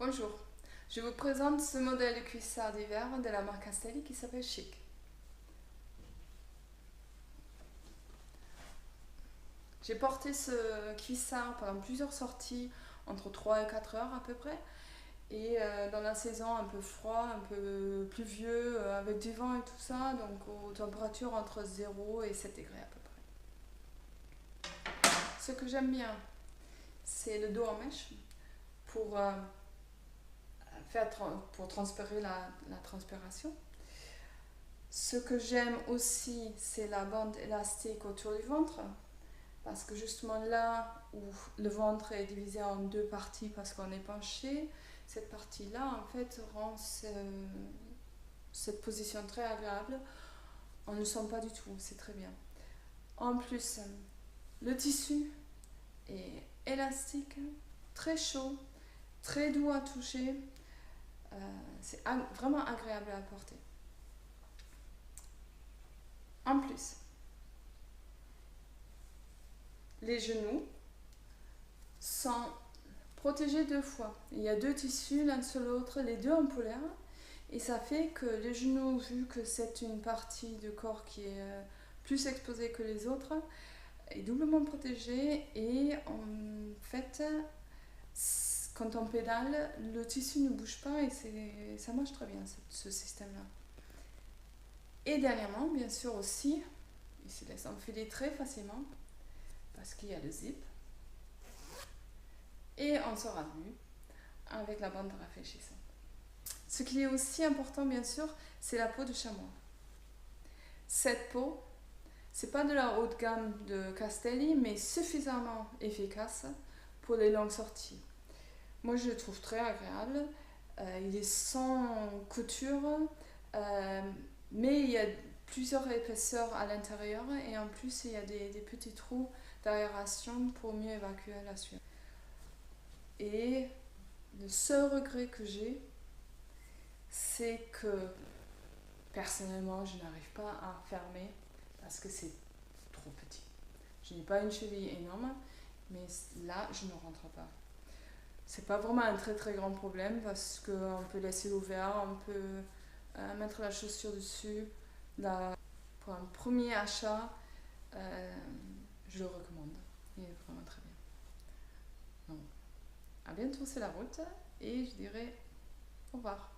Bonjour, je vous présente ce modèle de cuissard d'hiver de la marque Castelli qui s'appelle Chic. J'ai porté ce cuissard pendant plusieurs sorties, entre 3 et 4 heures à peu près. Et dans la saison un peu froid, un peu pluvieux, avec du vent et tout ça, donc aux températures entre 0 et 7 degrés à peu près. Ce que j'aime bien, c'est le dos en mèche pour transpirer la transpiration. Ce que j'aime aussi, c'est la bande élastique autour du ventre, parce que justement là où le ventre est divisé en deux parties parce qu'on est penché, cette partie-là en fait rend cette position très agréable. On ne le sent pas du tout, c'est très bien. En plus, le tissu est élastique, très chaud, très doux à toucher. C'est vraiment agréable à porter. En plus, les genoux sont protégés deux fois. Il y a deux tissus l'un sur l'autre, les deux en polaire. Et ça fait que les genoux, vu que c'est une partie du corps qui est plus exposée que les autres, est doublement protégée. Et en fait, quand on pédale, le tissu ne bouge pas et ça marche très bien, ce système-là. Et dernièrement, bien sûr aussi, il se laisse enfiler très facilement parce qu'il y a le zip. Et on sera venu avec la bande rafraîchissante. Ce qui est aussi important, bien sûr, c'est la peau de chamois. Cette peau, c'est pas de la haute gamme de Castelli, mais suffisamment efficace pour les longues sorties. Moi, je le trouve très agréable. Il est sans couture, mais il y a plusieurs épaisseurs à l'intérieur et en plus, il y a des petits trous d'aération pour mieux évacuer la sueur. Et le seul regret que j'ai, c'est que personnellement, je n'arrive pas à fermer parce que c'est trop petit. Je n'ai pas une cheville énorme, mais là, je ne rentre pas. C'est pas vraiment un très très grand problème parce qu'on peut laisser ouvert, on peut mettre la chaussure dessus. Pour un premier achat, je le recommande. Il est vraiment très bien. Donc, à bientôt, c'est la route et je dirais au revoir.